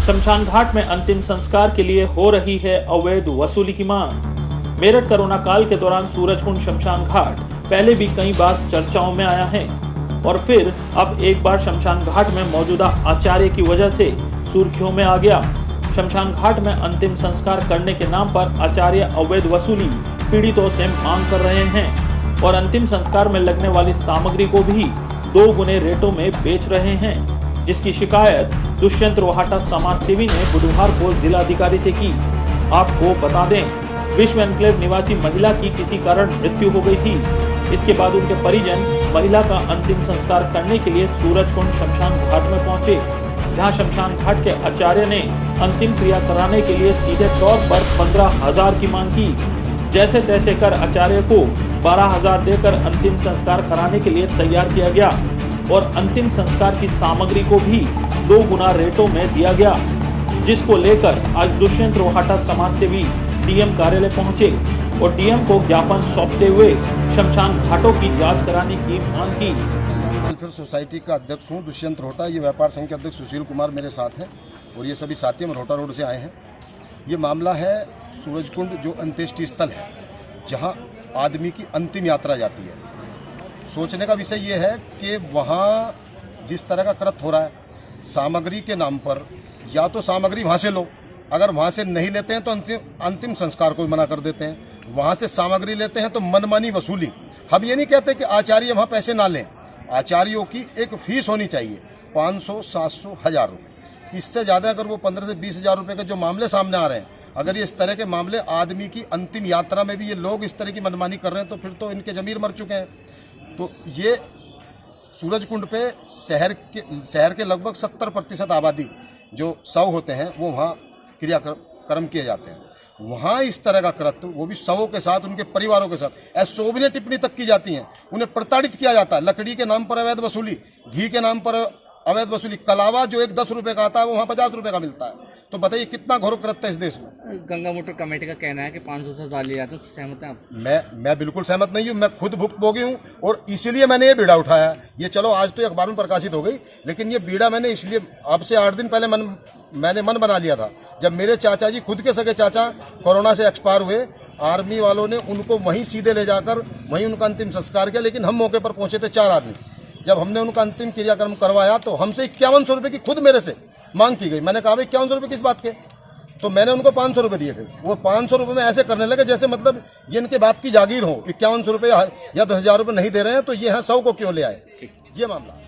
शमशान घाट में अंतिम संस्कार के लिए हो रही है अवैध वसूली की मांग। मेरठ कोरोना काल के दौरान सूरजकुंड शमशान घाट पहले भी कई बार चर्चाओं में आया है और फिर अब एक बार शमशान घाट में मौजूदा आचार्य की वजह से सुर्खियों में आ गया। शमशान घाट में अंतिम संस्कार करने के नाम पर आचार्य अवैध वसूली पीड़ितों से मांग कर रहे हैं और अंतिम संस्कार में लगने वाली सामग्री को भी 2 गुने रेटों में बेच रहे हैं, जिसकी शिकायत दुष्यंत रोहाटा समाज सेवी ने बुधवार को जिलाधिकारी से की। आपको बता दें, विश्व एन्क्लेव निवासी महिला की किसी कारण मृत्यु हो गई थी। इसके बाद उनके परिजन महिला का अंतिम संस्कार करने के लिए सूरजकुंड शमशान घाट में पहुंचे, जहां शमशान घाट के आचार्य ने अंतिम क्रिया कराने के लिए सीधे तौर पर 15,000 की मांग की। जैसे तैसे कर आचार्य को 12,000 देकर अंतिम संस्कार कराने के लिए तैयार किया गया और अंतिम संस्कार की सामग्री को भी 2 गुना रेटों में दिया गया, जिसको लेकर आज दुष्यंत रोहाटा समाज सेवी डीएम कार्यालय पहुंचे और डीएम को ज्ञापन सौंपते हुए शमशान घाटों की जांच कराने की मांग की। वेलफेयर सोसाइटी का अध्यक्ष हूँ दुष्यंत रोहटा। ये व्यापार संघ के अध्यक्ष सुशील कुमार मेरे साथ हैं और ये सभी साथी हम रोहटा रोड से आए हैं। ये मामला है सूरजकुंड जो अंत्येष्टि स्थल है, जहाँ आदमी की अंतिम यात्रा जाती है। सोचने का विषय ये है कि वहाँ जिस तरह का कृत्य हो रहा है, सामग्री के नाम पर, या तो सामग्री वहाँ से लो, अगर वहाँ से नहीं लेते हैं तो अंतिम संस्कार को मना कर देते हैं। वहाँ से सामग्री लेते हैं तो मनमानी वसूली। हम ये नहीं कहते कि आचार्य वहाँ पैसे ना लें, आचार्यों की एक फीस होनी चाहिए 500, 700, 1000 रुपये। इससे ज़्यादा अगर वो 15 से 20 हज़ार रुपये के जो मामले सामने आ रहे हैं, अगर ये इस तरह के मामले आदमी की अंतिम यात्रा में भी ये लोग इस तरह की मनमानी कर रहे हैं तो फिर तो इनके ज़मीर मर चुके हैं। तो ये सूरजकुंड पे शहर के लगभग 70% आबादी जो 100 होते हैं वो वहाँ क्रियाक्रम किए जाते हैं। वहाँ इस तरह का कृत्य, वो भी 100 के साथ, उनके परिवारों के साथ अशोभनीय टिप्पणी तक की जाती है। उन्हें प्रताड़ित किया जाता है। लकड़ी के नाम पर अवैध वसूली, घी के नाम पर अवैध वसूली, कलावा जो एक 10 रुपये का आता है वो वहाँ 50 रुपये का मिलता है। तो बताइए कितना घोर कृत्य है इस देश में। गंगा मोटर कमेटी का कहना है कि 500 से डाले जाते हैं, सहमत हैं आप? मैं बिल्कुल सहमत नहीं हूँ। मैं खुद भुक्तभोगी हूँ और इसीलिए मैंने ये बीड़ा उठाया। ये चलो आज तो अखबार में प्रकाशित हो गई, लेकिन ये बीड़ा मैंने इसलिए अब से 8 दिन पहले मैंने मन बना लिया था। जब मेरे चाचा जी, खुद के सगे चाचा, कोरोना से एक्सपायर हुए, आर्मी वालों ने उनको वहीं सीधे ले जाकर वहीं उनका अंतिम संस्कार किया। लेकिन हम मौके पर पहुंचे थे 4 आदमी। जब हमने उनका अंतिम क्रियाक्रम करवाया तो हमसे 5100 रुपये की खुद मेरे से मांग की गई। मैंने कहा भाई 5100 रुपये किस बात के? तो मैंने उनको 500 रुपये दिए थे। वो 500 रुपये में ऐसे करने लगे जैसे मतलब ये इनके बाप की जागीर हो। 5100 रुपये या 10,000 रुपये नहीं दे रहे हैं तो ये यहाँ 100 को क्यों ले आए? ये मामला।